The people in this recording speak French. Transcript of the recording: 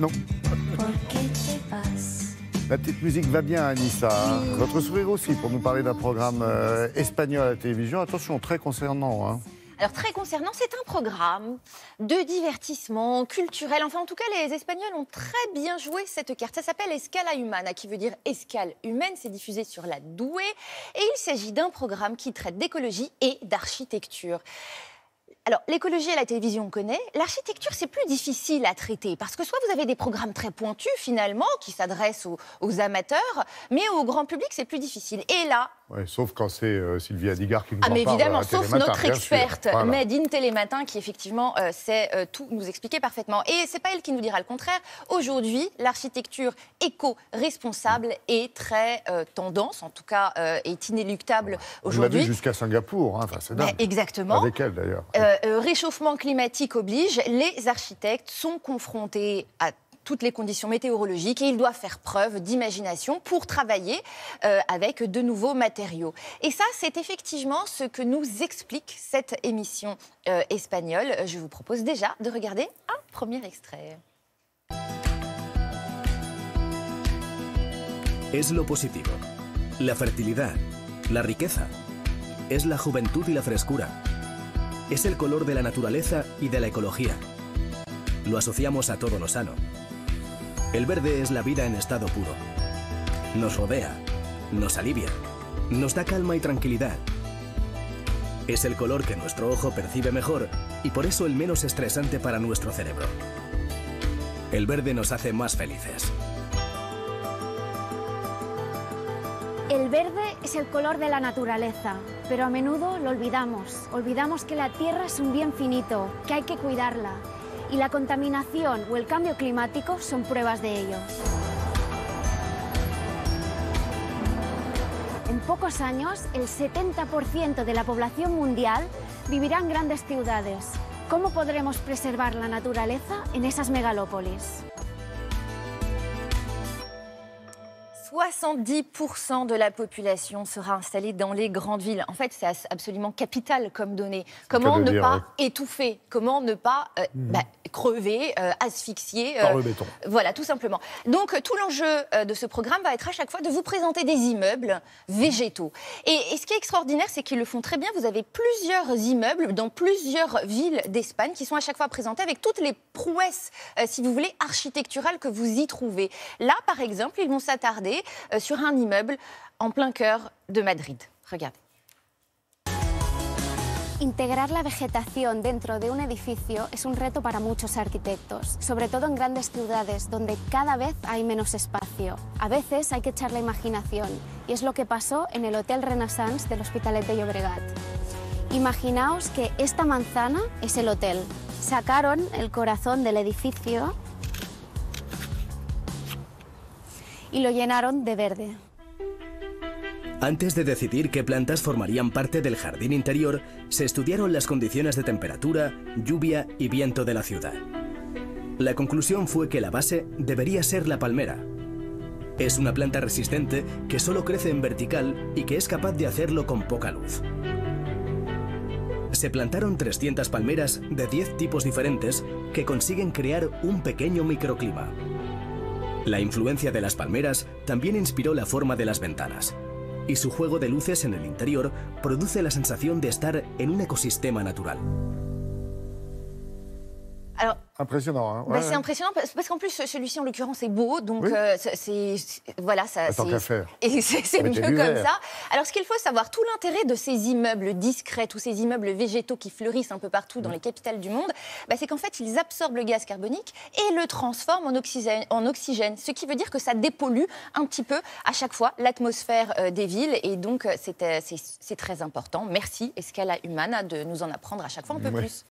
Non. La petite musique va bien, Anissa. Votre sourire aussi, pour nous parler d'un programme espagnol à la télévision. Attention, très concernant. Hein. Alors, très concernant, c'est un programme de divertissement culturel. Enfin, en tout cas, les Espagnols ont très bien joué cette carte. Ça s'appelle Escala Humana, qui veut dire escale humaine. C'est diffusé sur la Doué. Et il s'agit d'un programme qui traite d'écologie et d'architecture. Alors, l'écologie à la télévision, on connaît. L'architecture, c'est plus difficile à traiter parce que soit vous avez des programmes très pointus, finalement, qui s'adressent aux amateurs, mais au grand public, c'est plus difficile. Et là... Ouais, sauf quand c'est Sylvie Adigar qui nous en parle. Mais évidemment, sauf Télématin, notre experte voilà. Made in Télématin qui effectivement sait tout nous expliquer parfaitement. Et c'est pas elle qui nous dira le contraire. Aujourd'hui, l'architecture éco-responsable est très tendance, en tout cas est inéluctable aujourd'hui. On l'a vu jusqu'à Singapour, hein. Enfin, c'est dingue. Exactement. Avec elle d'ailleurs. Réchauffement climatique oblige, les architectes sont confrontés à toutes les conditions météorologiques et ils doivent faire preuve d'imagination pour travailler avec de nouveaux matériaux. Et ça, c'est effectivement ce que nous explique cette émission espagnole. Je vous propose déjà de regarder un premier extrait. Es lo positivo, la fertilidad, la riqueza, es la juventud y la frescura, es el color de la naturaleza y de la ecología. Lo asociamos a todo lo sano. El verde es la vida en estado puro. Nos rodea, nos alivia, nos da calma y tranquilidad. Es el color que nuestro ojo percibe mejor y por eso el menos estresante para nuestro cerebro. El verde nos hace más felices. El verde es el color de la naturaleza, pero a menudo lo olvidamos. Olvidamos que la tierra es un bien finito, que hay que cuidarla. Y la contaminación o el cambio climático son pruebas de ello. En pocos años, el 70% de la población mundial vivirá en grandes ciudades. ¿Cómo podremos preservar la naturaleza en esas megalópolis? 70% de la population sera installée dans les grandes villes. En fait, c'est absolument capital comme donnée. Comment ne pas étouffer? Comment ne pas crever, asphyxier par le béton. Voilà, tout simplement. Donc, tout l'enjeu de ce programme va être à chaque fois de vous présenter des immeubles végétaux. Et ce qui est extraordinaire, c'est qu'ils le font très bien. Vous avez plusieurs immeubles dans plusieurs villes d'Espagne qui sont à chaque fois présentés avec toutes les prouesses, si vous voulez, architecturales que vous y trouvez. Là, par exemple, ils vont s'attarder sur un immeuble en plein cœur de Madrid. Regardez. Integrar la vegetación dentro de un edificio es un reto para muchos arquitectos, sobre todo en grandes ciudades donde cada vez hay menos espacio. A veces hay que echar la imaginación y es lo que pasó en el Hotel Renaissance del Hospitalet de Llobregat. Imaginaos que esta manzana es el hotel. Sacaron el corazón del edificio y lo llenaron de verde. Antes de decidir qué plantas formarían parte del jardín interior, se estudiaron las condiciones de temperatura, lluvia y viento de la ciudad. La conclusión fue que la base debería ser la palmera. Es una planta resistente que solo crece en vertical y que es capaz de hacerlo con poca luz. Se plantaron 300 palmeras de 10 tipos diferentes que consiguen crear un pequeño microclima. La influencia de las palmeras también inspiró la forma de las ventanas, y su juego de luces en el interior produce la sensación de estar en un ecosistema natural. Alors, impressionnant, hein. Ouais, c'est impressionnant parce qu'en plus celui-ci en l'occurrence est beau, donc oui. Voilà, ça tant qu'à faire. Et c'est mieux comme vert. ça. Alors ce qu'il faut savoir, tout l'intérêt de ces immeubles discrets, tous ces immeubles végétaux qui fleurissent un peu partout dans les capitales du monde, c'est qu'en fait ils absorbent le gaz carbonique et le transforment en oxygène, ce qui veut dire que ça dépollue un petit peu à chaque fois l'atmosphère des villes et donc c'est très important. Merci Escala Humana de nous en apprendre à chaque fois un peu plus.